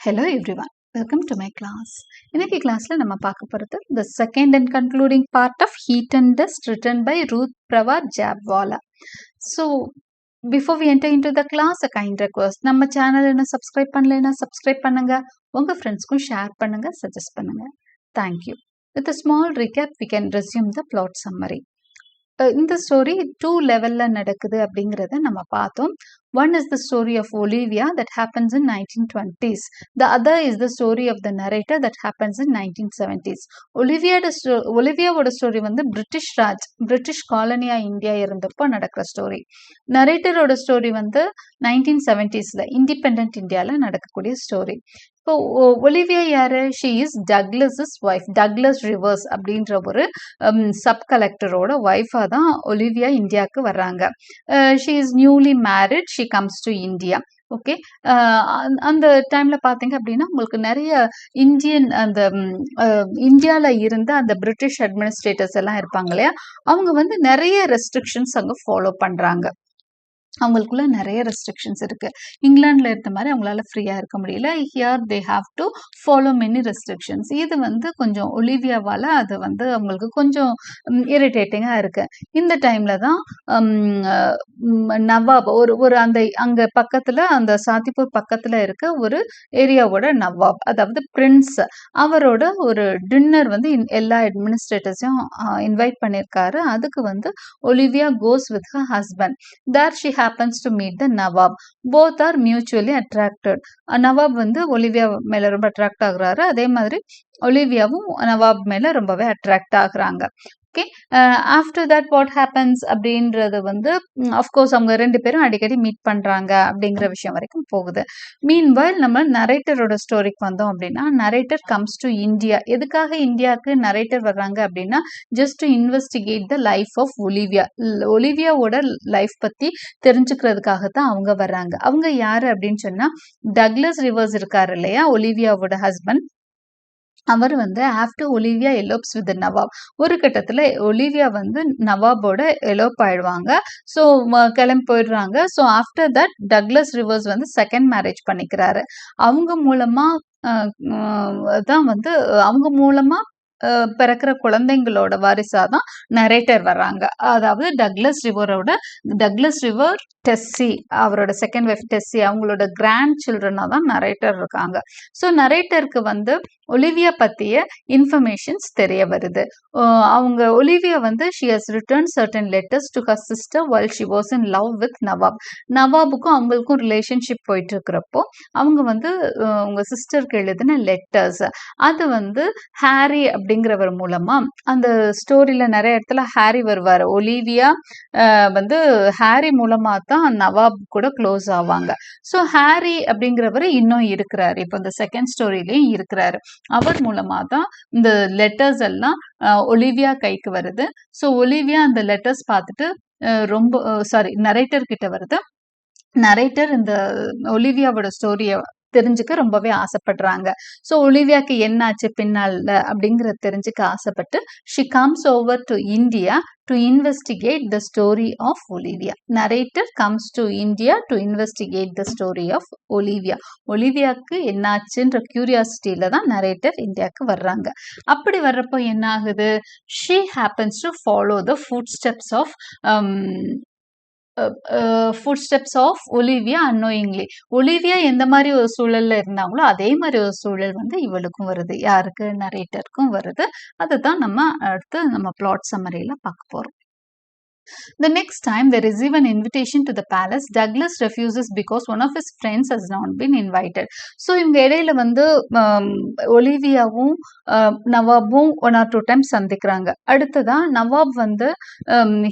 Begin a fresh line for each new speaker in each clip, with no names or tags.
Hello everyone, welcome to my class. இன்னைக்கு கிளாஸ்ல நம்ம பார்க்க போறது the second and concluding part of Heat and Dust written by Ruth Prawar Jabwala. So before we enter into the class, a kind request. நம்ம channel என்ன subscribe பண்ணலைன்னா subscribe பண்ணுங்க, உங்க ஃப்ரெண்ட்ஸ்க்கும் ஷேர் பண்ணுங்க, சஜஸ்ட் பண்ணுங்க. Thank you. With a small recap, we can resume the plot summary. இந்த story 2 லெவல்ல நடக்குது அப்படிங்கிறத நம்ம பார்த்தோம். One is the story of Olivia that happens in 1920s. The other is the story of the narrator that happens in 1970s. ஒலிவியாவோட story வந்து British காலனியா India இருந்தப்போ நடக்கிற ஸ்டோரி. நரேட்டரோட ஸ்டோரி வந்து 1970ஸ்ல இண்டிபெண்டன்ட் இந்தியாவில் நடக்கக்கூடிய ஸ்டோரி. இப்போ ஒலிவியா யாரு? She is Douglas's wife. Douglas Rivers அப்படின்ற ஒரு சப் கலெக்டரோட ஒய்ஃபா தான் ஒலிவியா இந்தியாவுக்கு வர்றாங்க. She is newly married. She comes to India. Okay, அந்த டைம்ல பாத்தீங்க அப்படின்னா உங்களுக்கு நிறைய இந்தியன் அந்த இந்தியாவில் இருந்த அந்த பிரிட்டிஷ் அட்மினிஸ்ட்ரேட்டர்ஸ் எல்லாம் இருப்பாங்க இல்லையா, அவங்க வந்து நிறைய ரெஸ்ட்ரிக்ஷன்ஸ் அங்கே ஃபாலோ பண்றாங்க. அவங்களுக்குள்ள நிறைய ரெஸ்ட்ரிக்ஷன்ஸ் இருக்கு. இங்கிலாந்துல இருந்த மாதிரி அவங்களால ஃப்ரீயா இருக்க முடியல. Here they have to follow many restrictions. இது வந்து கொஞ்சம் ஒலிவியாவால அது வந்து அவங்களுக்கு கொஞ்சம் இரிட்டேட்டிங்கா இருக்கு. இந்த டைம்ல தான் நவாப் ஒரு அந்த அங்க பக்கத்துல அந்த சாத்திப்பூர் பக்கத்துல இருக்க ஒரு ஏரியாவோட நவாப், அதாவது பிரின்ஸ், அவரோட ஒரு டின்னர் வந்து எல்லா அட்மினிஸ்ட்ரேட்டர்ஸையும் இன்வைட் பண்ணியிருக்காரு. அதுக்கு வந்து Olivia goes with her husband. There she happens to meet the Nawab. Both are mutually attracted. Nawab வந்து ஒலிவியா மேல ரொம்ப அட்ராக்ட் ஆகுறாரு, அதே மாதிரி ஒலிவியாவும் நவாப் மேல ரொம்பவே அட்ராக்ட் ஆகுறாங்க. Okay, after that what happens அப்படின்றது வந்து அஃப்கோர்ஸ் அவங்க ரெண்டு பேரும் அடிக்கடி மீட் பண்றாங்க அப்படிங்கிற விஷயம் வரைக்கும் போகுது. மீன்வைல் நம்ம நரேட்டரோட ஸ்டோரிக்கு வந்தோம் அப்படின்னா, நரேட்டர் கம்ஸ் டு இந்தியா. எதுக்காக இந்தியாவுக்கு நரேட்டர் வர்றாங்க அப்படின்னா, just to investigate the life of ஒலிவியாவோட லைஃப் பத்தி தெரிஞ்சுக்கிறதுக்காக தான் அவங்க வர்றாங்க. அவங்க யாரு அப்படின்னு சொன்னா, டக்லஸ் ரிவர்ஸ் இருக்காரு இல்லையா, ஒலிவியாவோட ஹஸ்பண்ட். அவர் வந்து ஆஃப்டர் ஒலிவியா எலோப்ஸ் வித் நவாப், ஒரு கட்டத்தில் ஒலிவியா வந்து நவாபோட எலோப் ஆயிடுவாங்க. ஸோ கிளம்பி போயிடுறாங்க. So after that Douglas Rivers வந்து செகண்ட் மேரேஜ் பண்ணிக்கிறாரு. அவங்க மூலமா தான் வந்து அவங்க மூலமா பிறக்கிற குழந்தைங்களோட வாரிசாதான் நரேட்டர் வர்றாங்க. அதாவது டக்லஸ் ரிவர் டெஸ்ஸி, அவரோட செகண்ட் ஒய்ஃப் டெஸ்ஸி, அவங்களோட கிராண்ட் சில்ட்ரனா தான் நரேட்டர் இருக்காங்க. ஸோ நரேட்டருக்கு வந்து ஒலிவியா பத்திய இன்ஃபர்மேஷன்ஸ் தெரிய வருது. அவங்க ஒலிவியா வந்து she has written certain letters to her sister while she was in love with நவாப். நவாபுக்கும் அவங்களுக்கும் ரிலேஷன்ஷிப் போயிட்டு இருக்கிறப்போ அவங்க வந்து உங்க சிஸ்டருக்கு எழுதின லெட்டர்ஸ், அது வந்து ஹாரி அப்படிங்கிறவர் மூலமா, அந்த ஸ்டோரியில நிறைய இடத்துல ஹாரி வருவார். ஒலிவியா வந்து ஹாரி மூலமா தான் நவாப் கூட க்ளோஸ் ஆவாங்க. ஸோ ஹாரி அப்படிங்கிறவர் இன்னும் இருக்கிறாரு, இப்போ இந்த செகண்ட் ஸ்டோரியிலையும் இருக்கிறாரு. அவர் மூலமா தான் இந்த லெட்டர்ஸ் எல்லாம் ஒலிவியா கைக்கு வருது. ஸோ ஒலிவியா அந்த லெட்டர்ஸ் பார்த்துட்டு நரேட்டர் கிட்ட வருது. நரேட்டர் இந்த ஒலிவியாவோட ஸ்டோரிய தெரிஞ்சுக்க ரொம்பவே ஆசைப்படுறாங்க. ஸோ ஒலிவியாக்கு என்ன ஆச்சு பின்னால அப்படிங்கிறத தெரிஞ்சுக்க ஆசைப்பட்டு she comes over to India to investigate the story of Olivia. Narrator comes to India to investigate the story of Olivia. ஒலிவியாக்கு என்னாச்சுன்ற கியூரியாசிட்டியில தான் நரேட்டர் இந்தியாவுக்கு வர்றாங்க. அப்படி வர்றப்போ என்ன ஆகுது, she happens to follow the footsteps of Olivia annoyingly. Olivia எந்த மாதிரி ஒரு சூழல்ல இருந்தாங்களோ அதே மாதிரி ஒரு சூழல் வந்து இவளுக்கும் வருது. யாருக்கு? நரேட்டருக்கும் வருது. அதுதான் நம்ம அடுத்து நம்ம பிளாட் சம்மரியில பார்க்க போறோம். The next time they receive an invitation to the palace, Douglas refuses because one of his friends has not been invited. So இவங்க இடையில வந்து ஒலிவியாவும் நவாபும் 1 or 2 times சந்திக்கிறாங்க. அடுத்ததான் நவாப் வந்து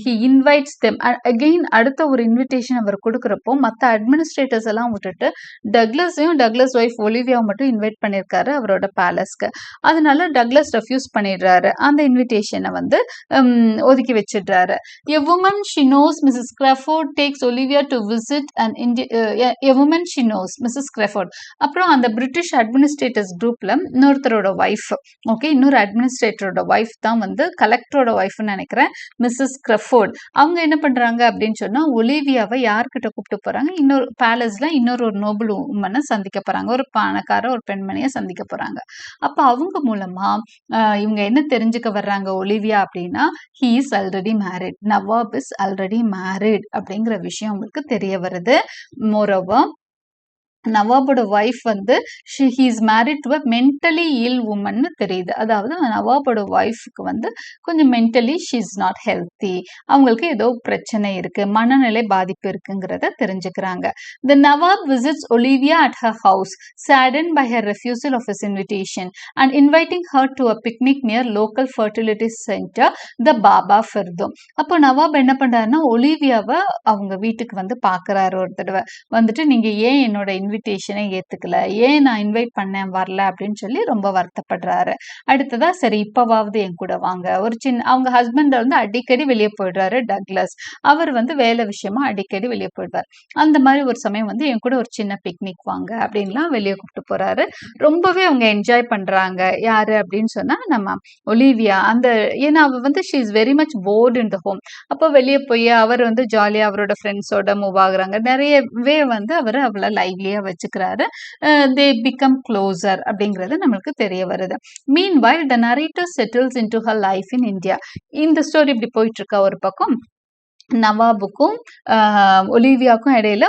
he invites them again. அடுத்த ஒரு இன்விடேஷன் அவர் கொடுக்குறப்போ மற்ற அட்மினிஸ்ட்ரேட்டர்ஸ் எல்லாம் விட்டுட்டு டக்லஸையும் டக்லஸ் ஒய்ஃப் ஒலிவியாவும் மட்டும் இன்வைட் பண்ணியிருக்காரு அவரோட பேலஸ்க்கு. அதனால டக்லஸ் ரெஃப்யூஸ் பண்ணிடுறாரு. அந்த இன்விடேஷனை வந்து ஒதுக்கி வச்சிடுறாரு. woman she knows, Mrs. Crawford takes Olivia to visit an a woman she knows, Mrs. Crawford. அப்புறம் அந்த பிரிட்டிஷ் அட்மினிஸ்ட்ரேட்டர்ஸ் குரூப்ல இன்னொருத்தரோட ஒய்ஃப், ஓகே, இன்னொரு அட்மினிஸ்ட்ரேட்டரோட ஒய்ஃப் தான் வந்து கலெக்டரோட ஒய்ஃப்னு நினைக்கிறேன், மிஸ்ஸஸ் கிரஃபோர்ட். அவங்க என்ன பண்றாங்க அப்படின்னு சொன்னா ஒலிவியாவை யார்கிட்ட கூப்பிட்டு போறாங்க, இன்னொரு பேலஸ்ல இன்னொரு ஒரு நோபல் உமனை சந்திக்க போறாங்க, ஒரு பணக்கார ஒரு பெண்மணியை சந்திக்க போறாங்க. அப்ப அவங்க மூலமா இவங்க என்ன தெரிஞ்சுக்க வர்றாங்க ஒலிவியா அப்படின்னா, he is already married, Nawab is already married அப்படிங்கிற விஷயம் உங்களுக்கு தெரிய வருது. மோரோவர் நவாபோட ஒய்ஃப் வந்து he is married to a mentally ill woman தெரியுது. அதாவது நவாபோட ஒய்ஃப்க்கு வந்து கொஞ்சம் mentally she is not healthy, அவங்களுக்கு ஏதோ பிரச்சனை இருக்கு, மனநிலை பாதிப்பு இருக்குங்கிறத தெரிஞ்சுக்கிறாங்க. The Nawab visits Olivia at her house, saddened by her refusal of his invitation and inviting her to a picnic near local fertility center, the Baba Firdo. அப்போ நவாப் என்ன பண்றாருன்னா ஒலிவியாவை அவங்க வீட்டுக்கு வந்து பாக்குறாரு ஒரு தடவை. வந்துட்டு நீங்க ஏன் என்னோட இன்விடேஷனை ஏத்துக்கல, ஏன் நான் இன்வைட் பண்ணேன் வரல அப்படின்னு சொல்லி ரொம்ப வருத்தப்படுறாரு. அடுத்ததா சரி இப்பவாவது என் கூட வாங்க, ஒரு சின்ன அவங்க ஹஸ்பண்ட் வந்து அடிக்கடி வெளியே போயிடுறாரு டக்ளஸ், அவர் வந்து வேலை விஷயமா அடிக்கடி வெளியே போயிடுவார். அந்த மாதிரி ஒரு சமயம் வந்து என் கூட ஒரு சின்ன பிக்னிக் வாங்க அப்படின்லாம் வெளியே கூப்பிட்டு போறாரு. ரொம்பவே அவங்க என்ஜாய் பண்றாங்க. யாரு அப்படின்னு சொன்னா நம்ம ஒலிவியா. அந்த ஏன்னா அவ வந்து she is very much board in the home. அப்போ வெளியே போய் அவர் வந்து ஜாலியா அவரோட ஃப்ரெண்ட்ஸோட மூவ் ஆகுறாங்க. நிறையவே வந்து அவர் அவளை லைவ்லியா வச்சுக்கிறாரு. தே பிகம் க்ளோசர் அப்படிங்கிறது நம்மளுக்கு தெரிய வருது. Meanwhile the narrator settles into her life in India. இந்த ஸ்டோரி இப்படி போயிட்டு இருக்கா ஒரு பக்கம். நவாபுக்கும் ஒலிவியாவுக்கும் இடையில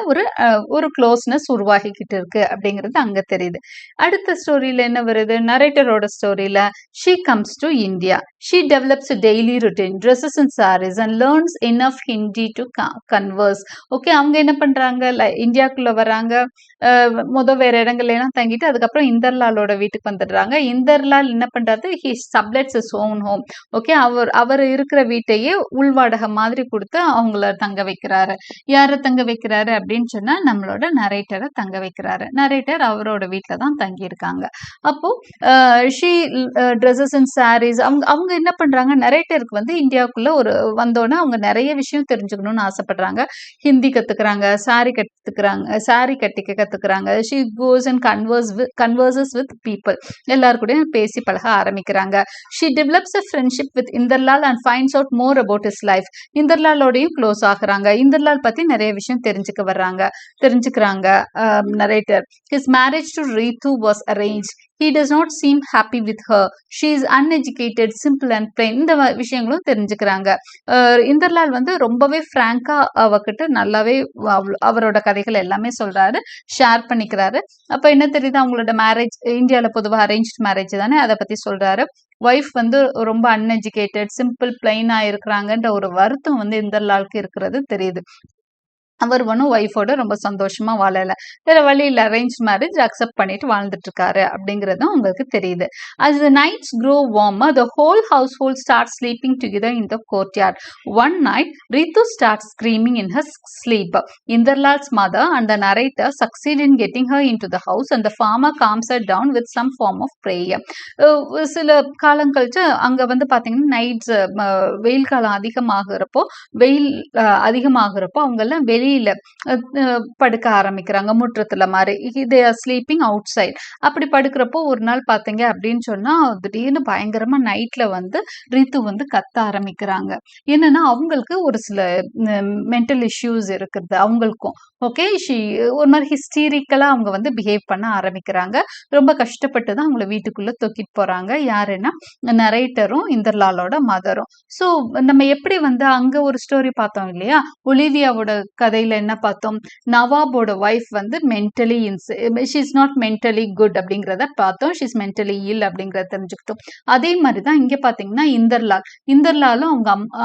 ஒரு க்ளோஸ்னஸ் உருவாகிக்கிட்டு இருக்கு அப்படிங்கிறது அங்க தெரியுது. அடுத்த ஸ்டோரியில என்ன வருது, நரேட்டரோட ஸ்டோரியில she comes to India. She develops a daily routine, dresses in sarees and learns enough Hindi to converse. Okay, அவங்க என்ன பண்றாங்க, இந்தியாக்குள்ள வராங்க, வேற இடங்கள்ல எல்லாம் தங்கிட்டு அதுக்கப்புறம் இந்தர்லாலோட வீட்டுக்கு வந்துடுறாங்க. இந்தர்லால் என்ன பண்றாரு, he sublets his own home. Okay, அவர் இருக்கிற வீட்டையே உள்வாடகை மாதிரி கொடுத்து அவங்கள தங்க வைக்கிறாரு. யாரை தங்க வைக்கிறாரு அப்படின்னு சொன்னா நம்மளோட நரேட்டரை தங்க வைக்கிறாரு. நரேட்டர் அவரோட வீட்டில தான் தங்கி இருக்காங்க. அப்போ ஷீ ட்ரெஸ்ஸஸ் அண்ட் சாரீஸ். அவங்க என்ன பண்றாங்க, நரேட்டருக்கு வந்து இந்தியாவுக்குள்ள வந்தோடனே அவங்க நிறைய விஷயம் தெரிஞ்சுக்கணும்னு ஆசைப்படுறாங்க. ஹிந்தி கத்துக்கிறாங்க, சாரி கட்டிக்க கத்துக்கிறாங்க. She goes and converses with people, எல்லாரு கூடயும் பேசி பழக ஆரம்பிக்கிறாங்க. She develops a friendship with Inderlal and finds out more about his life. இந்தர்லாலோடையும் க்ளோஸ் ஆகுறாங்க. இந்தர்லால் பத்தி நிறைய விஷயம் தெரிஞ்சுக்கிறாங்க நரேட்டர். His marriage to Ritu was arranged. He does not seem happy with her. She is uneducated, simple and plain. இந்த விஷயங்களும் தெரிஞ்சுக்கிறாங்க. இந்தர்லால் வந்து ரொம்பவே ஃப்ராங்கா அவகிட்ட நல்லாவே அவரோட கதைகள் எல்லாமே சொல்றாரு, ஷேர் பண்ணிக்கிறாரு. அப்ப என்ன தெரியுது, அவங்களோட மேரேஜ் இந்தியால பொதுவாக அரேஞ்ச் மேரேஜ் தானே, அதை பத்தி சொல்றாரு. ஒய்ஃப் வந்து ரொம்ப அன்எஜுகேட்டட், சிம்பிள் பிளைனா இருக்கிறாங்கன்ற ஒரு வருத்தம் வந்து இந்தர்லாலுக்கு இருக்கிறது தெரியுது. அவர் ஒன்றும் ஒய்ஃபோட ரொம்ப சந்தோஷமா வாழல, வேற வழி இல்லை, அரேஞ்ச் மேரேஜ் அக்செப்ட் பண்ணிட்டு வாழ்ந்துட்டு இருக்காரு அப்படிங்கிறதும் உங்களுக்கு தெரியுது. As the nights grow warmer, the whole household starts sleeping together in the courtyard. One night, Ritu starts screaming in her sleep. Inderlal's mother and the narrator succeed in getting her into the house, and the farmer calms her down with some form of prayer. சில காலம் கழிச்சு அங்க வந்து பாத்தீங்கன்னா nights வெயில் காலம் அதிகமாகிறப்போ அவங்க எல்லாம் வெளியில படுக்க ஆரம்பிக்கிறாங்க, முற்றத்துல மாதிரி. they are sleeping outside. அப்படி படுக்கிறப்போ ஒரு நாள் பாத்தீங்க அப்படின்னு சொன்னா திடீர்னு பயங்கரமா நைட்ல வந்து ரித்து வந்து கத்த ஆரம்பிக்கிறாங்க. என்னன்னா அவங்களுக்கு ஒரு சில மென்டல் இஷ்யூஸ் இருக்குது அவங்களுக்கும். ஓகே, ஒரு மாதிரி ஹிஸ்டீரிக்கலா அவங்க வந்து பிஹேவ் பண்ண ஆரம்பிக்கிறாங்க. ரொம்ப கஷ்டப்பட்டு தான் அவங்கள வீட்டுக்குள்ள தூக்கிட்டு போறாங்க. யாருன்னா நரேட்டரும் இந்தர்லாலோட மதரும். ஸோ நம்ம எப்படி வந்து அங்க ஒரு ஸ்டோரி பார்த்தோம் இல்லையா, ஒலிவியாவோட கதையில என்ன பார்த்தோம், நவாபோட ஒய்ஃப் வந்து mentally she is not mentally good அப்படிங்கிறத பார்த்தோம், ஷீ இஸ் மென்டலி இல் அப்படிங்கிறத தெரிஞ்சுக்கிட்டோம். அதே மாதிரிதான் இங்க பாத்தீங்கன்னா இந்தர்லாலும்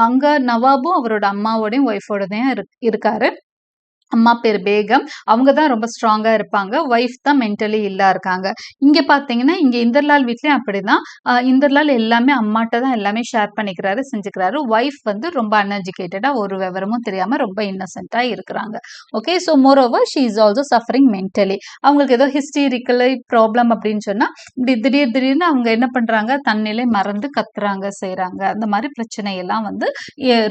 அங்க நவாபும் அவரோட அம்மாவோடையும் ஒய்ஃபோடதையும் இருக்காரு. அம்மா பேரு பேகம். அவங்க தான் ரொம்ப ஸ்ட்ராங்கா இருப்பாங்க. ஒய்ஃப் தான் மென்டலி இல்லா இருக்காங்க. இங்க பார்த்தீங்கன்னா, இங்க இந்தர்லால் வீட்லயும் அப்படிதான். இந்தர்லால் எல்லாமே அம்மாட்ட தான் எல்லாமே ஷேர் பண்ணிக்கிறாரு, செஞ்சுக்கிறாரு. ஒய்ஃப் வந்து ரொம்ப அன்எஜுகேட்டடா ஒரு விவரமும் தெரியாம ரொம்ப இன்னசென்ட்டா இருக்கிறாங்க. Okay. So more over she is also suffering mentally. அவங்களுக்கு ஏதோ ஹிஸ்டீரிக்கலி ப்ராப்ளம் அப்படின்னு சொன்னா, இப்படி திடீர்னு அவங்க என்ன பண்றாங்க, தன்னிலை மறந்து கத்துறாங்க, செய்றாங்க. அந்த மாரி பிரச்சனை எல்லாம் வந்து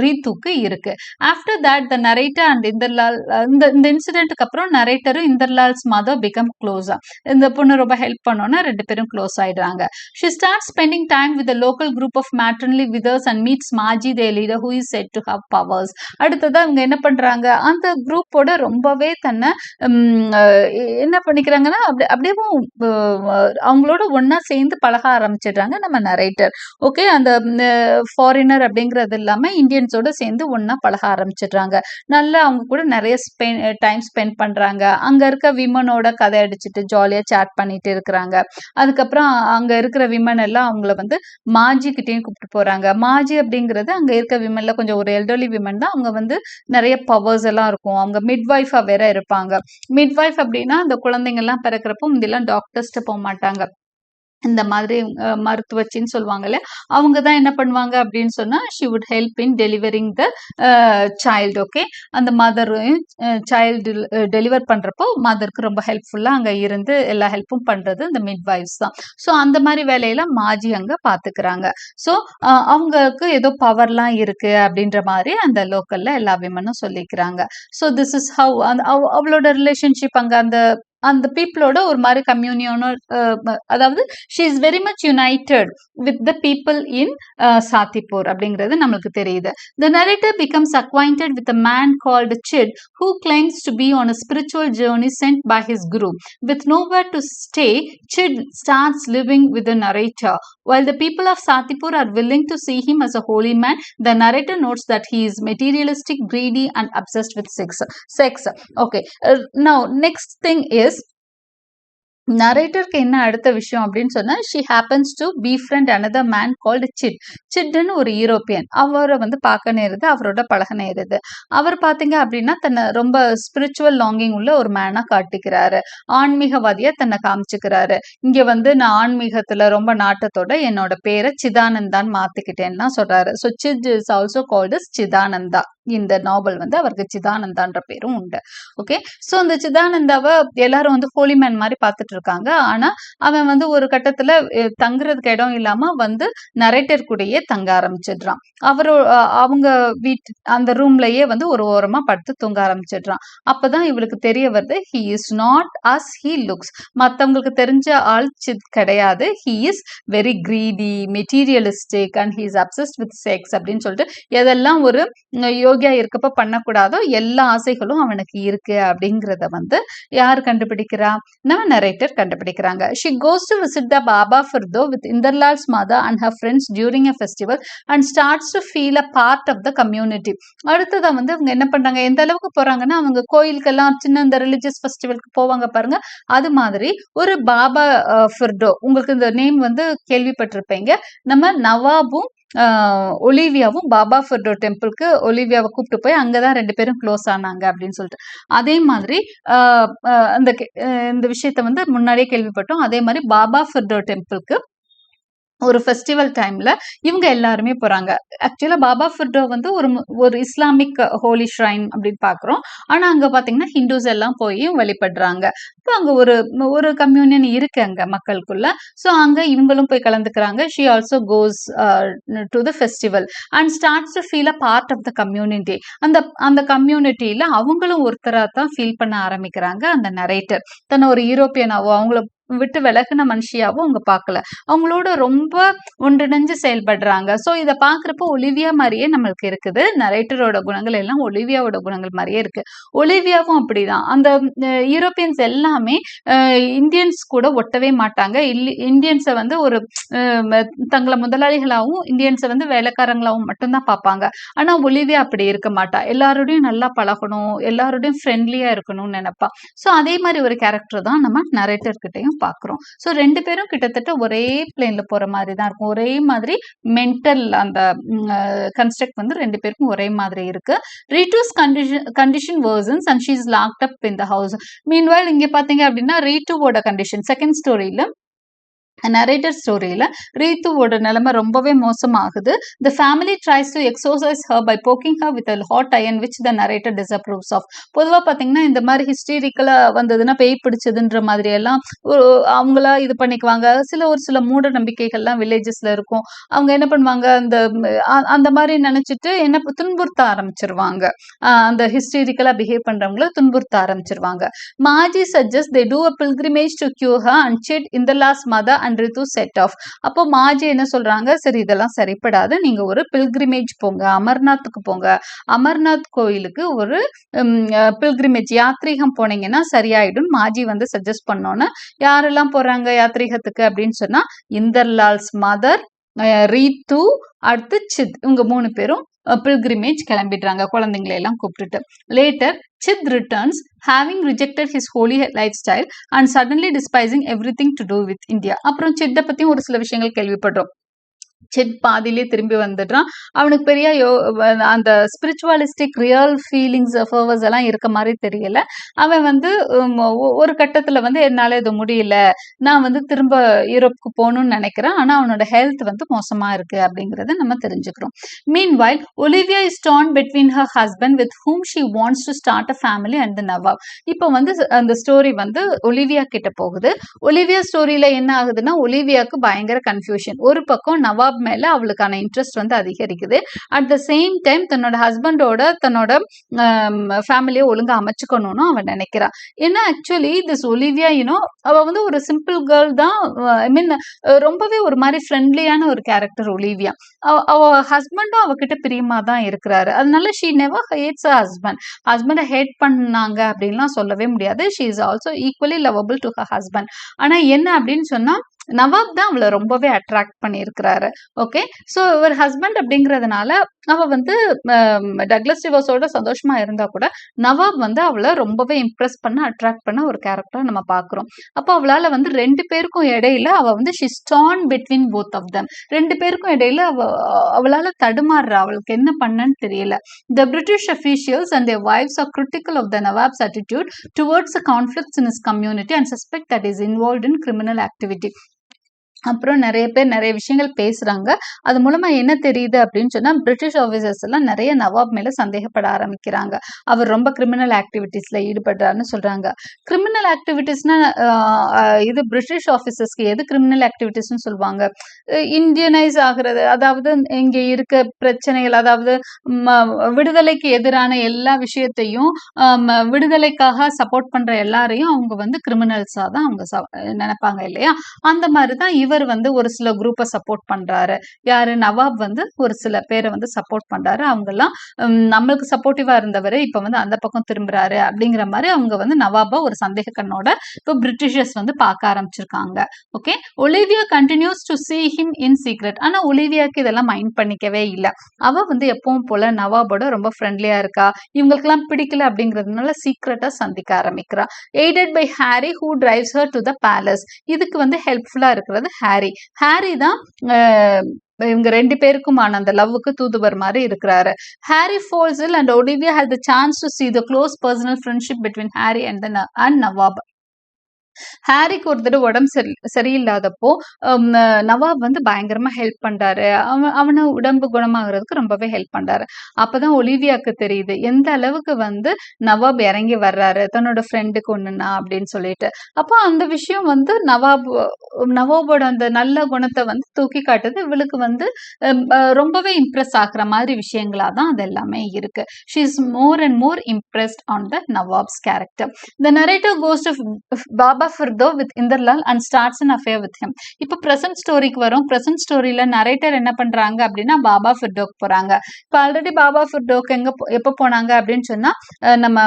ரீத்துக்கு இருக்கு. After that the narrator and Inderlal இந்த இந்த இன்சிடென்ட்க்கு அப்புறம் நரேட்டரும் இந்தர்லால்ஸ் மதர் பிகம் க்ளோஸா. இந்த பொண்ணு ரொம்ப ஹெல்ப் பண்ணோன்னா 2 பேரும் க்ளோஸ் ஆயிடுறாங்க. She start spending time with local group of matronly widows and meets Maji the leader who is set to have powers. அடுத்ததா இவங்க என்ன பண்றாங்க, அந்த குரூப்போட ரொம்பவே தன்னை என்ன பண்ணிக்கிறாங்கன்னா அப்படியேவும் அவங்களோட ஒன்னா சேர்ந்து பழக ஆரம்பிச்சிடுறாங்க நம்ம நரேட்டர். ஓகே. அந்த ஃபாரினர் அப்படிங்கிறது இல்லாம இந்தியன்ஸோட சேர்ந்து ஒன்னா பழக ஆரம்பிச்சிடுறாங்க. நல்லா அவங்க கூட நிறைய டைம் ஸ்பெண்ட் பண்றாங்க. அங்க இருக்க விமனோட கதை அடிச்சுட்டு ஜாலியா சேட் பண்ணிட்டு இருக்கிறாங்க. அதுக்கப்புறம் அங்க இருக்கிற விமன் எல்லாம் அவங்கள வந்து மாஜி கிட்டேயும் கூப்பிட்டு போறாங்க. மாஜி அப்படிங்கிறது அங்க இருக்க விமன்ல கொஞ்சம் ஒரு எல்டர்லி விமன் தான். அவங்க வந்து நிறைய பவர்ஸ் எல்லாம் இருக்கும். அவங்க மிட்வைஃபா வேற இருப்பாங்க. மிட்வைஃப் அப்படின்னா அந்த குழந்தைங்க எல்லாம் பிறக்கிறப்போ முந்தியெல்லாம் டாக்டர்ஸ்ட்டு போக மாட்டாங்க. இந்த மாதிரி மருத்துவச்சின்னு சொல்லுவாங்கல்ல, அவங்க தான் என்ன பண்ணுவாங்க அப்படின்னு சொன்னா, she would help in delivering the child. Okay. அந்த மதரையும் சைல்டு டெலிவர் பண்றப்போ மதருக்கு ரொம்ப ஹெல்ப்ஃபுல்லா அங்க இருந்து எல்லா ஹெல்ப்பும் பண்றது இந்த மிட்வைஃப்ஸ் தான். ஸோ அந்த மாதிரி வேலையெல்லாம் மாஜி அங்க பாத்துக்கிறாங்க. ஸோ அவங்களுக்கு ஏதோ பவர்லாம் இருக்கு அப்படின்ற மாதிரி அந்த லோக்கல்ல எல்லா விமனும் சொல்லிக்கிறாங்க. ஸோ திஸ் இஸ் ஹவ் அவளோட ரிலேஷன்ஷிப் அங்க அந்த அந்த பீப்புளோட ஒரு மாதிரி கம்யூனியனோ, அதாவது she is very much united with the people in Satipur அப்படிங்கிறது நம்மளுக்கு தெரியுது. The narrator becomes acquainted with a man called Chid who claims to be on a spiritual journey sent by his guru. With nowhere to stay, Chid starts living with the narrator. While the people of Satipur are willing to see him as a holy man, the narrator notes that he is materialistic, greedy, and obsessed with sex. Okay. Now, next thing is நரேட்டருக்கு என்ன அடுத்த விஷயம் அப்படின்னு சொன்னா, she happens to befriend another man called Sid. சிட்னு ஒரு European. அவரை வந்து பார்க்க நேருது, அவரோட பழக நேருது. அவர் பார்த்தீங்க அப்படின்னா தன்னை ரொம்ப ஸ்பிரிச்சுவல் லாங்கிங் உள்ள ஒரு மேனா காட்டிக்கிறாரு. ஆன்மீகவாதியா தன்னை காமிச்சுக்கிறாரு. இங்க வந்து நான் ஆன்மீகத்துல ரொம்ப நாட்டத்தோட என்னோட பேரை சிதானந்தான்னு மாத்திக்கிட்டேன்னா சொல்றாரு. So Sid is also called Chidananda. இந்த நாவல் வந்து அவருக்கு சிதானந்தான்ற பேரும் உண்டு. ஓகே. ஸோ அந்த சிதானந்தாவை எல்லாரும் வந்து ஹோலிமேன் மாதிரி பார்த்துட்டு இருக்காங்க. ஆனா அவன் வந்து ஒரு கட்டத்துல தங்குறதுக்கு இடம் இல்லாம வந்து நரேட்டர் கூடயே தங்க ஆரம்பிச்சிடுறான். அவங்க வீட்டு அந்த ரூம்லயே வந்து ஒரு ஓரமா படுத்து தூங்க ஆரம்பிச்சிடுறான். அப்பதான் இவளுக்கு தெரிய வருது, he is not as he looks. மற்றவங்களுக்கு தெரிஞ்ச ஆள் சித் கிடையாது. He is very greedy, materialistic and he is obsessed with sex அப்படின்னு சொல்லிட்டு எதெல்லாம் ஒரு யோகியா இருக்கப்ப பண்ணக்கூடாதோ எல்லா ஆசைகளும் அவனுக்கு இருக்கு அப்படிங்கிறத வந்து யார் கண்டுபிடிக்கிறா, நம்ம நரேட்டர் கண்டுபிடிக்கிறாங்க. She goes to visit the Baba Firdaus with Inderlal's mother and her friends during a festival and starts to feel a part of the community. அடுத்ததான் வந்து அவங்க என்ன பண்றாங்க, எந்த அளவுக்கு போறாங்கன்னா அவங்க கோயிலுக்கெல்லாம் சின்ன இந்த ரிலிஜியஸ் ஃபெஸ்டிவலுக்கு போவாங்க பாருங்க, அது மாதிரி ஒரு பாபா ஃபிர்தோ. உங்களுக்கு இந்த நேம் வந்து கேள்விப்பட்டிருப்பீங்க. நம்ம நவாபும் ஒலிவியாவும் பாபா ஃபெர்டோ டெம்பிளுக்கு ஒலிவியாவை கூப்பிட்டு போய் அங்கதான் 2 பேரும் க்ளோஸ் ஆனாங்க அப்படின்னு சொல்லிட்டு. அதே மாதிரி இந்த விஷயத்த வந்து முன்னாடியே கேள்விப்பட்டோம். அதே மாதிரி பாபா ஃபெர்டோ டெம்பிளுக்கு ஒரு ஃபெஸ்டிவல் டைம்ல இவங்க எல்லாருமே போறாங்க. ஆக்சுவலா பாபா ஃபெர்டோ வந்து ஒரு இஸ்லாமிக் ஹோலி ஷ்ரைன் அப்படின்னு பாக்குறோம். ஆனா அங்க பாத்தீங்கன்னா ஹிந்துஸ் எல்லாம் போய் வழிபடுறாங்க. இப்போ அங்க ஒரு கம்யூனியன் இருக்கு அங்க மக்களுக்குள்ள. ஸோ அங்க இவங்களும் போய் கலந்துக்கிறாங்க. She also goes to the festival and starts to feel a part of the community. அந்த கம்யூனிட்டியில அவங்களும் ஒருத்தரா தான் ஃபீல் பண்ண ஆரம்பிக்கிறாங்க. அந்த நரேட்டர் தன்னை ஒரு யூரோப்பியனாவோ அவங்கள விட்டு விலகுன மனுஷியாவும் அவங்க பார்க்கல. அவங்களோட ரொம்ப ஒன்றிணைஞ்சு செயல்படுறாங்க. ஸோ இதை பார்க்குறப்போ ஒலிவியா மாதிரியே நம்மளுக்கு இருக்குது. நரேட்டரோட குணங்கள் எல்லாம் ஒலிவியாவோட குணங்கள் மாதிரியே இருக்கு. ஒலிவியாவும் அப்படிதான். அந்த யூரோப்பியன்ஸ் எல்லாமே இந்தியன்ஸ் கூட ஒட்டவே மாட்டாங்க. இந்தியன்ஸை வந்து ஒரு தங்களை முதலாளிகளாகவும் இந்தியன்ஸை வந்து வேலைக்காரங்களாகவும் மட்டும்தான் பார்ப்பாங்க. ஆனா ஒலிவியா அப்படி இருக்க மாட்டா. எல்லாரோடையும் நல்லா பழகணும், எல்லாரோடையும் ஃப்ரெண்ட்லியா இருக்கணும்னு நினைப்பா. ஸோ அதே மாதிரி ஒரு கேரக்டர் தான் நம்ம நரேட்டர் கிட்டையும் பார்க்குறோம். ஸோ 2 பேரும் கிட்டத்தட்ட ஒரே பிளேன்ல போற மாதிரி தான் இருக்கும். ஒரே மாதிரி மென்டல் அந்த கன்ஸ்ட்ரக்ட் வந்து 2 பேருக்கும் ஒரே மாதிரி இருக்கு. ரீட்டூஸ் condition worsens and she is locked up in the house. Meanwhile இங்க பாத்தீங்க அப்படின்னா ரீட்டூவோட கண்டிஷன் செகண்ட் ஸ்டோரியில நரேட்டர் ஸ்டோரியில ரீத்துவோட நிலைமை ரொம்பவே மோசமாகுது. The family tries to exorcise her by poking her with a hot iron which the narrator disapproves of. பொதுவா பாத்தீங்கன்னா இந்த மாதிரி ஹிஸ்டீரிக்கலா வந்ததுன்னா பேய் பிடிச்சதுன்ற மாதிரி எல்லாம் அவங்களா இது பண்ணிக்குவாங்க. ஒரு சில மூட நம்பிக்கைகள்லாம் வில்லேஜஸ்ல இருக்கும். அவங்க என்ன பண்ணுவாங்க அந்த மாதிரி நினைச்சிட்டு என்ன துன்புறுத்த ஆரம்பிச்சிருவாங்க. அந்த ஹிஸ்டீரிக்கலா பிஹேவ் பண்றவங்கள துன்புறுத்த ஆரம்பிச்சிருவாங்க. Margie suggests they do a pilgrimage to cure her and chid in the last mother and Ritu set off. அப்போ மாஜி என்ன சொல்றாங்க, சரி இதெல்லாம் சரிப்படாது, நீங்க ஒரு பில்கிரிமேஜ் போங்க, அமர்நாத்துக்கு போங்க, அமர்நாத் கோயிலுக்கு ஒரு பில்கிரிமேஜ் யாத்ரீகம் போனீங்கன்னா சரியாயிடும் மாஜி வந்து சஜஸ்ட் பண்ணோன்னு. யாரெல்லாம் போறாங்க யாத்ரீகத்துக்கு அப்படின்னு சொன்னா இந்தர்லால்ஸ் மதர், ரீத்து, அடுத்து சித், இவங்க 3 பேரும் பில்கிரிமேஜ் கிளம்பிடுறாங்க குழந்தைங்களை எல்லாம் கூப்பிட்டுட்டு. Later Chid returns, having rejected his holy lifestyle and suddenly despising everything to do with India. அப்புறம் சிட்ட பத்தியும் ஒரு சில விஷயங்கள் கேள்விப்படுறோம். சிட் பாதிலே திரும்பி வந்துடுறான். அவனுக்கு பெரிய அந்த ஸ்பிரிச்சுவலிஸ்டிக் ரியல் ஃபீலிங்ஸ் ஃபர்வர்ஸ் எல்லாம் இருக்க மாதிரி தெரியல. அவன் வந்து ஒரு கட்டத்துல வந்து என்னால இது முடியல, நான் வந்து திரும்ப யூரோப்புக்கு போகணும்னு நினைக்கிறேன், ஆனா அவனோட ஹெல்த் வந்து மோசமா இருக்கு அப்படிங்கறத நம்ம தெரிஞ்சுக்கிறோம். Meanwhile, Olivia is torn between her husband with whom she wants to start a family and the Nawab. இப்போ வந்து அந்த ஸ்டோரி வந்து ஒலிவியா கிட்ட போகுது. ஒலிவியா ஸ்டோரியில என்ன ஆகுதுன்னா ஒலிவியாவுக்கு பயங்கர கன்ஃபியூஷன். ஒரு பக்கம் நவாப் மேல அவளுக்கான இன்ட்ரெஸ்ட் வந்து அதிகரிக்குது. அட் த சேம் டைம் தன்னோட ஹஸ்பண்டோட தன்னோட ஃபேமிலியை ஒழுங்கா அமைச்சுக்கணும்னு அவன் நினைக்கிறான். ஏன்னா ஆக்சுவலி திஸ் ஒலிவியா அவ வந்து ஒரு சிம்பிள் கேர்ள் தான். ஐ மீன் ரொம்பவே ஒரு மாதிரி ஃப்ரெண்ட்லியான ஒரு கேரக்டர் ஒலிவியா. அவ ஹஸ்பண்டும் அவகிட்ட பிரியமா தான் இருக்கிறாரு. அதனால she never hates her husband. ஹஸ்பண்டை ஹேட் பண்ணாங்க அப்படின்லாம் சொல்லவே முடியாது. She is also equally lovable to her husband. ஆனா என்ன அப்படின்னு சொன்னா நவாப் தான் அவளை ரொம்பவே அட்ராக்ட் பண்ணியிருக்கிறாரு. ஓகே, ஸோ இவர் ஹஸ்பண்ட் அப்படிங்கிறதுனால அவ வந்து டக்ளஸ் டிவோர்ஸோட சந்தோஷமா இருந்தா கூட நவாப் வந்து அவளை ரொம்பவே இம்ப்ரெஸ் பண்ண அட்ராக்ட் பண்ண ஒரு கேரக்டர் நம்ம பாக்குறோம். அப்போ அவளால வந்து 2 பேருக்கும் இடையில அவ வந்து she stand between both of them. 2 பேருக்கும் இடையில அவளால தடுமாறுறா. அவளுக்கு என்ன பண்ணன்னு தெரியல. The British officials and their wives are critical of the Nawab's attitude towards the conflicts in his community and suspect that he is involved in criminal activity. அப்புறம் நிறைய பேர் நிறைய விஷயங்கள் பேசுறாங்க. அது மூலமா என்ன தெரியுது அப்படின்னு சொன்னா பிரிட்டிஷ் ஆபீசர்ஸ் எல்லாம் நிறைய நவாப் மேல சந்தேகப்பட ஆரம்பிக்கிறாங்க. அவர் ரொம்ப கிரிமினல் ஆக்டிவிட்டிஸ்ல ஈடுபடுறாருன்னு சொல்றாங்க. கிரிமினல் ஆக்டிவிட்டிஸ்னா இது பிரிட்டிஷ் ஆபீசர்ஸ்க்கு எது கிரிமினல் ஆக்டிவிட்டிஸ்ன்னு சொல்லுவாங்க? இந்தியனைஸ் ஆகுறது, அதாவது இங்க இருக்க பிரச்சனைகள், அதாவது விடுதலைக்கு எதிரான எல்லா விஷயத்தையும் விடுதலைக்காக சப்போர்ட் பண்ற எல்லாரையும் அவங்க வந்து கிரிமினல்ஸா தான் அவங்க நினைப்பாங்க இல்லையா? அந்த மாதிரிதான் இவர் வந்து ஒரு சில குரூப்பை சப்போர்ட் பண்றாரு. யாரு? நவாப் வந்து ஒரு சில பேரை வந்து சப்போர்ட் பண்றாரு. அவங்க எல்லாம் நம்மளுக்கு சப்போர்ட்டிவா இருந்தவர் இப்ப வந்து அந்த பக்கம் திரும்புறாரு அப்படிங்கிற மாதிரி அவங்க வந்து நவாபா ஒரு சந்தேக கண்ணோட இப்போ பிரிட்டிஷர்ஸ் வந்து பார்க்க ஆரம்பிச்சிருக்காங்க. Okay, Olivia continues to see him in secret. ஆனா ஒலிவியாக்கு இதெல்லாம் மைண்ட் பண்ணிக்கவே இல்லை. அவ வந்து எப்பவும் போல நவாபோட ரொம்ப ஃப்ரெண்ட்லியா இருக்கா. இவங்களுக்கு எல்லாம் பிடிக்கல அப்படிங்கிறதுனால சீக்ரெட்டா சந்திக்க ஆரம்பிக்கிறா. Aided by Harry who drives her to the palace. இதுக்கு வந்து ஹெல்ப்ஃபுல்லா இருக்கிறது ஹாரி. ஹாரி தான் இவங்க 2 பேருக்குமான அந்த லவ்வுக்கு தூதுவர் மாதிரி இருக்கிறாரு. Harry falls ill and Olivia has the chance to see the close personal friendship between Harry and Nawab. ஹாரிக்கு ஒரு தடவை உடம்பு சரியில்லாதப்போ நவாப் வந்து பயங்கரமா ஹெல்ப் பண்றாரு. அவனை உடம்பு குணமாகறதுக்கு ரொம்பவே ஹெல்ப் பண்றாரு. அப்பதான் ஒலிவியாக்கு தெரியுது எந்த அளவுக்கு வந்து நவாப் இறங்கி வர்றாரு தன்னோட ஃப்ரெண்டுக்கு ஒண்ணுனா அப்படின்னு சொல்லிட்டு. அப்போ அந்த விஷயம் வந்து நவாபோட அந்த நல்ல குணத்தை வந்து தூக்கி காட்டுது. இவளுக்கு வந்து ரொம்பவே இம்ப்ரெஸ் ஆகுற மாதிரி விஷயங்களா தான் அது எல்லாமே இருக்கு. She is more and more impressed on the Nawab's character. The narrator goes to Baba Firdo with Inderlal and starts an affair with him. இப்போ பிரசன்ட் ஸ்டோரிக்கு வரும். பிரசன்ட் ஸ்டோரியில நரேட்டர் என்ன பண்றாங்க அப்படின்னா பாபா ஃபிர்டோக்கு போறாங்க. இப்போ ஆல்ரெடி பாபா ஃபிர்டோக்கு எப்போ போனாங்க அப்படின்னு சொன்னா நம்ம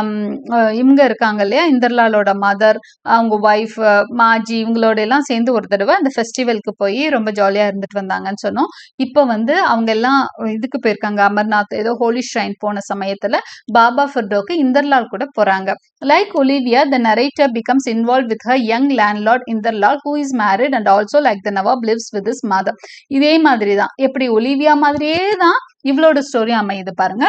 இவங்க இருக்காங்க இல்லையா, இந்தர்லாலோட மதர், அவங்க ஒய்ஃப், மாஜி, இவங்களோட எல்லாம் சேர்ந்து ஒரு தடவை அந்த ஃபெஸ்டிவலுக்கு போய் ரொம்ப ஜாலியா இருந்துட்டு வந்தாங்கன்னு சொன்னோம். இப்போ வந்து அவங்க எல்லாம் இதுக்கு போயிருக்காங்க, அமர்நாத் ஏதோ ஹோலி ஷ்ரைன் போன சமயத்துல பாபா ஃபிர்டோக்கு இந்தர்லால் கூட போறாங்க. Like Olivia, the narrator becomes involved with her her young landlord Inderlal who is married and also like the Nawab lives with his mother. இதே மாதிரி தான், எப்படி ஒலிவியா மாதிரியே தான் இவளோட ஸ்டோரி அமையுது பாருங்க.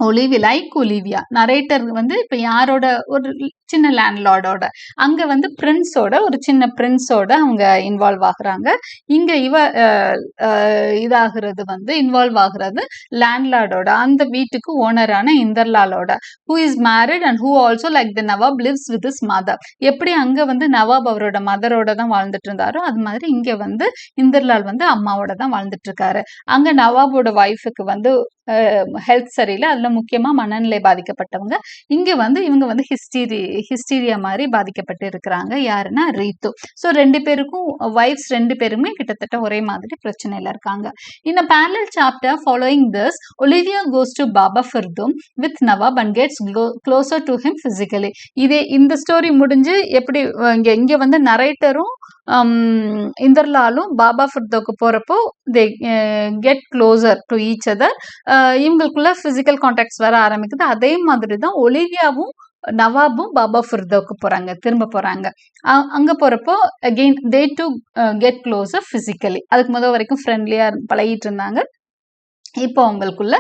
ஒலிவியா நரேட்டர் வந்து இப்ப யாரோட, ஒரு சின்ன லேண்ட்லார்டோட, அங்க வந்து பிரின்ஸோட, ஒரு சின்ன பிரின்ஸோட அவங்க இன்வால்வ் ஆகுறாங்க. இங்க இதாகிறது வந்து இன்வால்வ் ஆகுறது லேண்ட்லார்டோட, அந்த வீட்டுக்கு ஓனரான இந்தர்லாலோட, who is married and who also like the Nawab lives with his mother. எப்படி அங்க வந்து நவாப் அவரோட மதரோட தான் வாழ்ந்துட்டு இருந்தாரோ, அது மாதிரி இங்க வந்து இந்தர்லால் வந்து அம்மாவோட தான் வாழ்ந்துட்டு இருக்காரு. அங்க நவாபோட ஒய்ஃபுக்கு வந்து ஹெல்த் சரியில்லை, அதுல முக்கியமா மனநிலை பாதிக்கப்பட்டவங்க. இங்க வந்து இவங்க வந்து ஹிஸ்டீரியா மாதிரி பாதிக்கப்பட்டு இருக்கிறாங்க. யாருன்னா ரீத்து. ஸோ 2 பேருக்கும் ஒய்ஃப்ஸ் 2 பேருமே கிட்டத்தட்ட ஒரே மாதிரி பிரச்சனையில இருக்காங்க. In a parallel chapter following this, Olivia goes to Baba Furdum with Nawab and gets closer to him physically. இந்த ஸ்டோரி முடிஞ்சு எப்படி இங்க வந்து நரேட்டரும் இந்தர்லாலும் பாபா ஃபுர்தோக்கு போறப்போ they get closer to each other. இவங்களுக்குள்ள பிசிக்கல் கான்டாக்ட்ஸ் வர ஆரம்பிக்குது. அதே மாதிரி தான் ஒலிவியாவும் நவாபும் பாபா ஃபுர்தோக்கு போறாங்க, திரும்ப போறாங்க. அங்க போறப்போ again they do get closer physically. அதுக்கு முதல் வரைக்கும் ஃப்ரெண்ட்லியா பழகிட்டு இருந்தாங்க. இப்போ அவங்களுக்குள்ள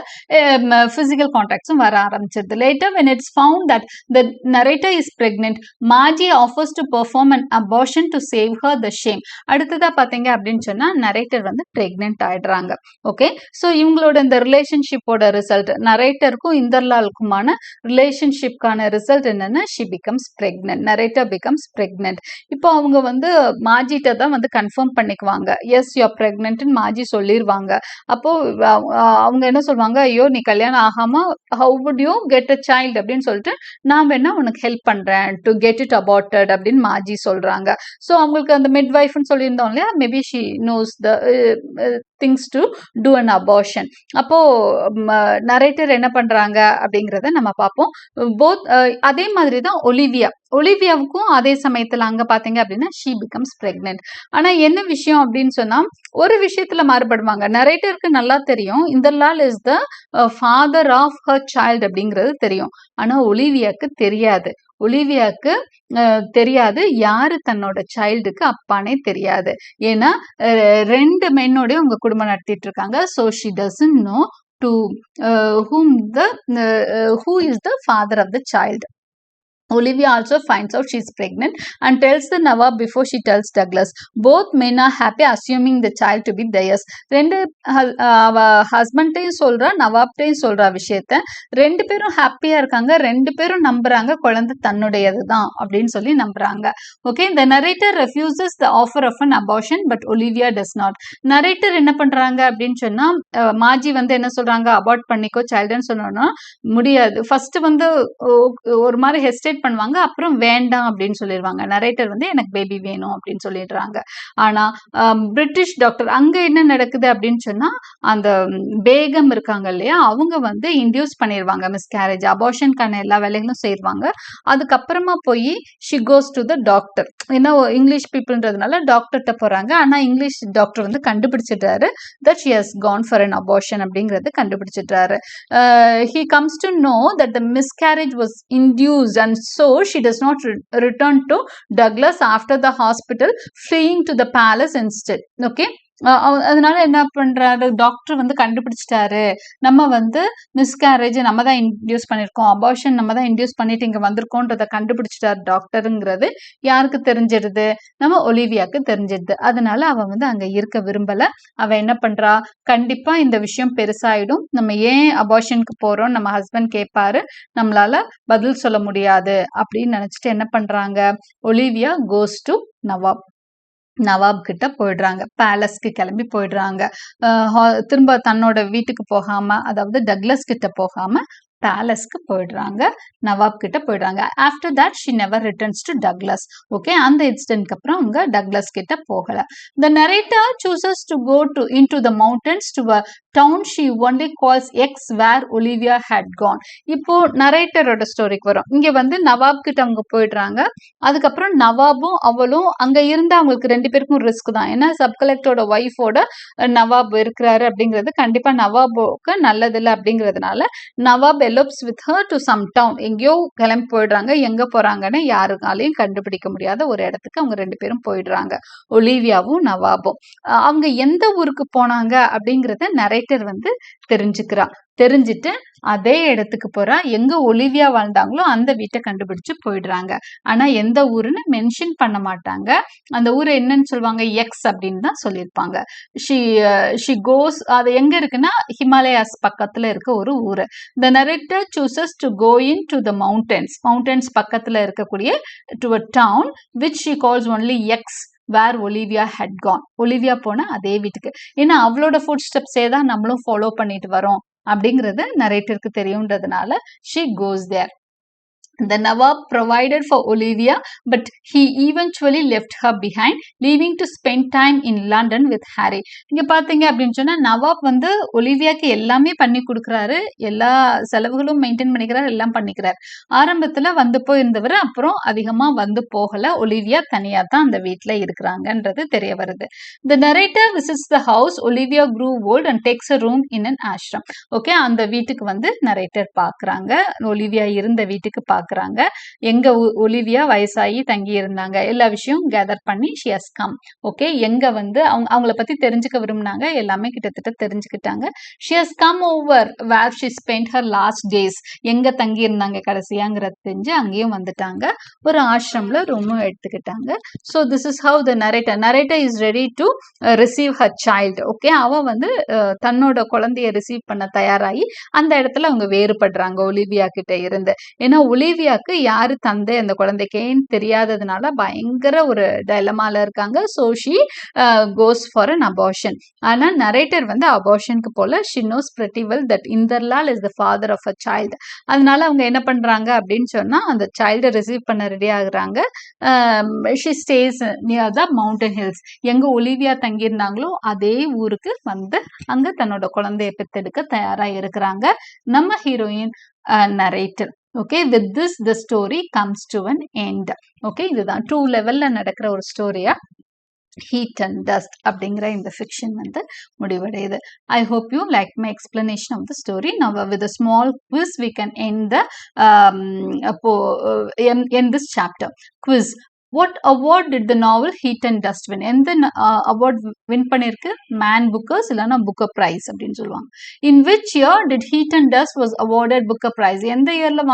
பிசிக்கல் கான்டாக்ட்ஸும் வர ஆரம்பிச்சிருது. Later when it's found that the narrator is pregnant, Margie offers to perform an abortion to save her the shame. அடுத்ததா பாத்தீங்க அப்படின்னு சொன்னா நரேட்டர் வந்து பிரெக்னென்ட் ஆயிடுறாங்க. ஓகே, ஸோ இவங்களோட இந்த ரிலேஷன்ஷிப்போட ரிசல்ட், நரேட்டருக்கும் இந்தர்லாலுக்குமான ரிலேஷன்ஷிப்கான ரிசல்ட் என்னன்னா she becomes pregnant, narrator becomes pregnant. இப்போ அவங்க வந்து மாஜிட்ட தான் வந்து கன்ஃபார்ம் பண்ணிக்குவாங்க. எஸ் யூ ஆர் பிரெக்னென்ட்னு மாஜி சொல்லிடுவாங்க. அப்போ அவங்க என்ன சொல்லுவாங்க, ஐயோ நீ கல்யாணம் ஆகாம how would you get a child அப்படின்னு சொல்லிட்டு நான் வேணா உனக்கு ஹெல்ப் பண்றேன் டு கெட் இட் அபார்ட்டட் அப்படின்னு மாஜி சொல்றாங்க. ஸோ அவங்களுக்கு அந்த மிட் வைஃப்னு சொல்லியிருந்தோம் இல்லையா, maybe she knows the things to do an abortion. அப்போ நரேட்டர் என்ன பண்றாங்க அப்படிங்கிறத நம்ம பார்ப்போம். போத் அதே மாதிரி தான் ஒலிவியாவுக்கும் அதே சமயத்துல அங்க பாத்தீங்க அப்படின்னா ஷீ பிகம்ஸ் பிரெக்னென்ட். ஆனா என்ன விஷயம் அப்படின்னு சொன்னா, ஒரு விஷயத்துல மாறுபடுவாங்க. நரேட்டருக்கு நல்லா தெரியும் Inderlal is the father of her child அப்படிங்கிறது தெரியும். ஆனா ஒலிவியாக்கு தெரியாது யாரு தன்னோட சைல்டுக்கு அப்பானே தெரியாது. ஏன்னா 2 மென்னோடய உங்க குடும்பம் நடத்திட்டு இருக்காங்க. So she doesn't know to who is the father of the child. Olivia also finds out she's pregnant and tells the Nawab before she tells Douglas. Both men are happy, assuming the child to be theirs. ரெண்டு ஹஸ்பண்டையும் சொல்றா, நவாப்டையும் சொல்றா விஷயத்த. 2 பேரும் ஹாப்பியா இருக்காங்க, 2 பேரும் நம்புறாங்க குழந்தை தன்னுடையது தான் அப்படின்னு சொல்லி நம்புறாங்க. Okay, the narrator refuses the offer of an abortion but Olivia does not. Narrator என்ன பண்றாங்க அப்படின்னு சொன்னா, மாஜி வந்து என்ன சொல்றாங்க, அபார்ட் பண்ணிக்கோ சைல்டுன்னு சொன்னோன்னா முடியாது. ஃபர்ஸ்ட் வந்து ஒரு மாதிரி ஹெஸ்டேட் பண்ணுவாங்க, அப்புறம் வேண்டாம் அப்படின்னு சொல்லிடுவாங்க. நரேட்டர் வந்து எனக்கு பேபி வேணும் அப்படின்னு சொல்லிடுறாங்க. ஆனா பிரிட்டிஷ் டாக்டர் அங்க என்ன நடக்குது அப்படின்னு சொன்னா, அந்த பேகம் இருக்காங்க இல்லையா, அவங்க வந்து இன்டியூஸ் பண்ணிடுவாங்க மிஸ்கேரேஜ், அபார்ஷனுக்கான எல்லா வேலைகளும் செய்வாங்க. அதுக்கப்புறமா போய் she goes to the doctor. ஏன்னா இங்கிலீஷ் பீப்புள்ன்றதுனால டாக்டர்கிட்ட போறாங்க. ஆனா இங்கிலீஷ் டாக்டர் வந்து கண்டுபிடிச்சிட்டாரு that she has gone for an abortion அப்படிங்கிறது கண்டுபிடிச்சிட்டாரு. He comes to know that the miscarriage was induced and so she does not return to Douglas after the hospital, fleeing to the palace instead. Okay, அதனால என்ன பண்றாரு, doctor வந்து கண்டுபிடிச்சிட்டாரு நம்ம வந்து miscarriage நம்ம தான் induce பண்ணிருக்கோம், அபார்ஷன் நம்ம தான் இன்டியூஸ் பண்ணிட்டு இங்க வந்திருக்கோன்றத கண்டுபிடிச்சிட்டாரு டாக்டருங்கிறது யாருக்கு தெரிஞ்சிடுது, நம்ம ஒலிவியாக்கு தெரிஞ்சிடுது. அதனால அவ வந்து அங்க இருக்க விரும்பல. அவ என்ன பண்றா, கண்டிப்பா இந்த விஷயம் பெருசாயிடும், நம்ம ஏன் அபார்ஷனுக்கு போறோம் நம்ம ஹஸ்பண்ட் கேட்பாரு, நம்மளால பதில் சொல்ல முடியாது அப்படின்னு நினைச்சிட்டு என்ன பண்றாங்க, ஒலிவியா கோஸ் டு நவாப் கிட்ட போயிடுறாங்க, பேலஸ்க்கு கிளம்பி போயிடுறாங்க. திரும்ப தன்னோட வீட்டுக்கு போகாம, அதாவது டக்ளஸ் கிட்ட போகாம பேலஸ்க்கு போயிடுறாங்க, நவாப் கிட்ட போயிடுறாங்க. After that she never returns to Douglas. Okay, அந்த இன்சிடென்ட்க்கு அப்புறம் அவங்க டக்ளஸ் கிட்ட போகல. The narrator chooses to go into the mountains to a town she only calls X where Olivia had gone. இப்போ நரேட்டரோட ஸ்டோரிக்கு வரும். இங்க வந்து நவாப் கிட்ட அவங்க போயிடுறாங்க. அதுக்கப்புறம் நவாபும் அவளும் அங்க இருந்து அவங்களுக்கு 2 பேருக்கும் ரிஸ்க் தான். ஏன்னா சப் கலெக்டரோட ஒய்ஃபோட நவாப் இருக்கிறாரு அப்படிங்கிறது கண்டிப்பா நவாபுக்கு நல்லதில்லை. அப்படிங்கிறதுனால நவாப் elopes with her to some town. எங்கேயோ கிளம்பி போயிடுறாங்க. எங்க போறாங்கன்னு யாருக்காலையும் கண்டுபிடிக்க முடியாத ஒரு இடத்துக்கு அவங்க 2 பேரும் போயிடுறாங்க. ஒலிவியாவும் நவாபும். அவங்க எந்த ஊருக்கு போனாங்க அப்படிங்கிறத நரேட்டர் வந்து தெரிஞ்சுக்கிறா. தெரிஞ்சுட்டு அதே இடத்துக்கு போறா. எங்க ஒலிவியா வாழ்ந்தாங்களோ அந்த வீட்டை கண்டுபிடிச்சு போயிடுறாங்க. ஆனா எந்த ஊருன்னு மென்ஷன் பண்ண மாட்டாங்க. அந்த ஊர் என்னன்னு சொல்லுவாங்க, எக்ஸ் அப்படின்னு தான் சொல்லியிருப்பாங்க. ஷி கோஸ், அது எங்க இருக்குன்னா ஹிமாலயாஸ் பக்கத்துல இருக்க ஒரு ஊரு. The narrator chooses to go into the mountains பக்கத்துல இருக்கக்கூடிய to a town which she calls only X where Olivia had gone. Olivia போன அதே வீட்டுக்கு. ஏன்னா அவளோட ஃபுட் ஸ்டெப்ஸே தான் நம்மளும் ஃபாலோ பண்ணிட்டு வரோம் அப்படிங்கிறது நரேட்டருக்கு தெரியுன்றதுனால she goes there. The Nawab provided for Olivia, but he eventually left her behind, leaving to spend time in London with Harry. இங்க பாத்தீங்க அப்படின்னு சொன்னா நவாப் வந்து ஒலிவியாக்கு எல்லாமே பண்ணி கொடுக்குறாரு. எல்லா செலவுகளும் மெயின்டைன் பண்ணிக்கிறார், எல்லாம் பண்ணிக்கிறார். ஆரம்பத்துல வந்து போயிருந்தவர் அப்புறம் அதிகமா வந்து போகல. ஒலிவியா தனியா தான் அந்த வீட்டுல இருக்கிறாங்கன்றது தெரிய வருது. The narrator visits the house. Olivia grew old and takes a room in an ashram. Okay, அந்த வீட்டுக்கு வந்து நரேட்டர் பாக்குறாங்க. ஒலிவியா இருந்த வீட்டுக்கு பாக்குறாங்க. எங்க ஒலிவியா வயசாகி தங்கி இருந்தாங்க, எல்லா விஷயம் கேதர் பண்ணி she has come. ஓகே, எங்க வந்து அவங்கள பத்தி தெரிஞ்சுக்க விரும்பினாங்க, எல்லாமே கிட்டத்தட்ட தெரிஞ்சுக்கிட்டாங்க. she has come over where she spent her last days. எங்க தங்கி இருந்தாங்க கடைசியாங்கிறது தெரிஞ்சு அங்கேயும் வந்துட்டாங்க. ஒரு ஆசிரம்ல ரூமும் எடுத்துக்கிட்டாங்க. so this is how the narrator is ready to receive her child. Okay, அவ வந்து தன்னோட குழந்தைய ரிசீவ் பண்ண தயாராகி அந்த இடத்துல அவங்க வேறுபடுறாங்க ஒலிவியா கிட்ட இருந்து. ஏன்னா ஒலிவியாக்கு யாரு தந்தை அந்த குழந்தைக்கேன்னு தெரியாததுனால பயங்கர ஒரு டைலமால இருக்காங்க. So she goes for an abortion. ஆனா நரேட்டர் வந்து அபார்ஷனுக்கு போல. She knows pretty well that Inderlal is the father of a child. அதனால அவங்க என்ன பண்றாங்க அப்படின்னு சொன்னா அந்த சைல்டை ரிசீவ் பண்ண ரெடி ஆகுறாங்க. She stays near the mountain hills. எங்க ஒலிவியா தங்கியிருந்தாங்களோ அதே ஊருக்கு வந்து அங்க தன்னோட குழந்தைய பெத்தெடுக்க தயாரா இருக்கிறாங்க நம்ம heroine narrator. Okay, with this the story comes to an end. Okay, இதுதான் 2 லெவல்ல நடக்கிற ஒரு ஸ்டோரியா ஹீட் அண்ட் டஸ்ட் அப்படிங்கிற இந்த ஃபிக்ஷன் வந்து முடிவடையுது. I hope you like my explanation of the story. Now with a small quiz we can end the end this chapter. Quiz: what award did the novel Heat and Dust win? எந்த award win பண்ணிருக்கு? Man Bookers இல்லனா Booker Prize அப்படின்னு சொல்லுவாங்க. In which year did Heat and Dust was awarded Booker Prize? எந்த இயர்ல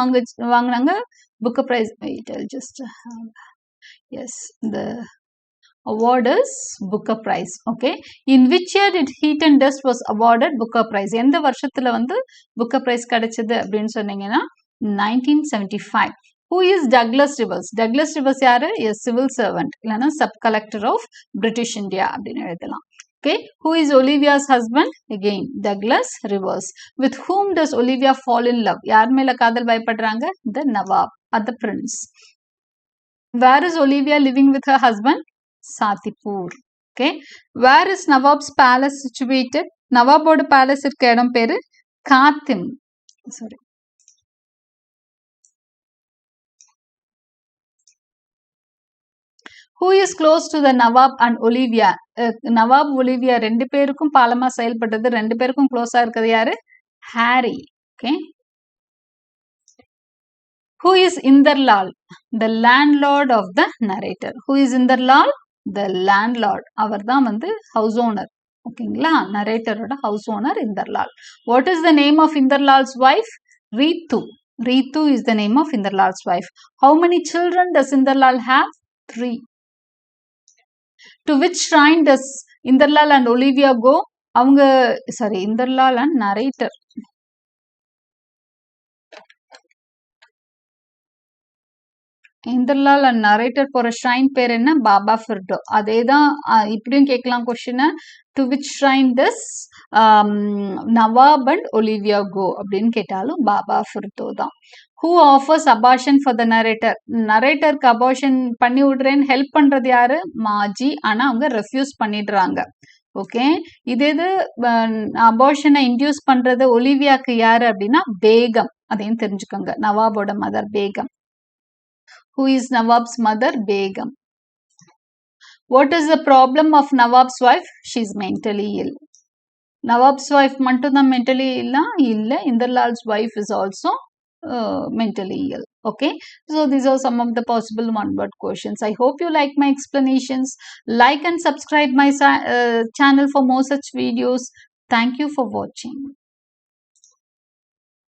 வாங்குனாங்க Booker Prize? Wait, I'll just yes, the award is Booker Prize. Okay, in which year did Heat and Dust was awarded Booker Prize? எந்த வருஷத்துல வந்து Booker Prize கிடைச்சது அப்படின்னு சொன்னீங்கன்னா 1975. Who is Douglas Rivers? Douglas Rivers யாரு? A civil servant இல்லனா sub collector of British India அப்படின்னு எழுதலாம். Okay, who is Olivia's husband? Again Douglas Rivers. With whom does Olivia fall in love? யார் மேல காதல் பயப்படுறாங்க? The Nawab or the prince. Where is Olivia living with her husband? Satipur. Okay, where is Nawab's palace situated? Nawabோட palace இருக்க இடம் பேரு காத்திம். Sorry. Who is close to the Nawab and Olivia? Nawab, Olivia ரெண்டு பேருக்கும் பாலமா செயல்பட்டது. ரெண்டு பேருக்கும் க்ளோஸா இருக்கிறது யாரு? Harry. Okay. Who is Inderlal? The landlord of the narrator. Who is Inderlal? The landlord. அவர் தான் வந்து house owner. ஓகேங்களா? நரேட்டரோட house owner Inderlal. What is the name of Inderlal's wife? Ritu. Ritu is the name of Inderlal's wife. How many children does Inderlal have? 3. To which shrine does Inderlal and Olivia go? அவங்க Inderlal and narrator. Inderlal and narrator போற shrine பேர் என்ன? பாபா ஃபிர்டோ. அதேதான் இப்படியும் கேட்கலாம் question. To which shrine does Nawab and Olivia go அப்படின்னு கேட்டாலும் பாபா ஃபிர்டோ தான். Who offers abortion for the narrator? நரேட்டருக்கு அபார்ஷன் பண்ணி விடுறேன்னு ஹெல்ப் பண்றது யாரு? மாஜி. ஆனா அவங்க ரெஃப்யூஸ் பண்ணிடுறாங்க. ஓகே, இது அபார்ஷனை இன்டியூஸ் பண்றது ஒலிவியாக்கு யாரு அப்படின்னா பேகம். அதையும் தெரிஞ்சுக்கோங்க. நவாபோட mother Begum. Who is Nawab's mother? Begum. What is the problem of Nawab's wife? She is mentally ill. Nawab's wife மட்டும் தான் mentally இல்ல Inderlal's wife is also mentally ill. Okay, so these are some of the possible one word questions. I hope you like my explanations. Like and subscribe my channel for more such videos. Thank you for watching.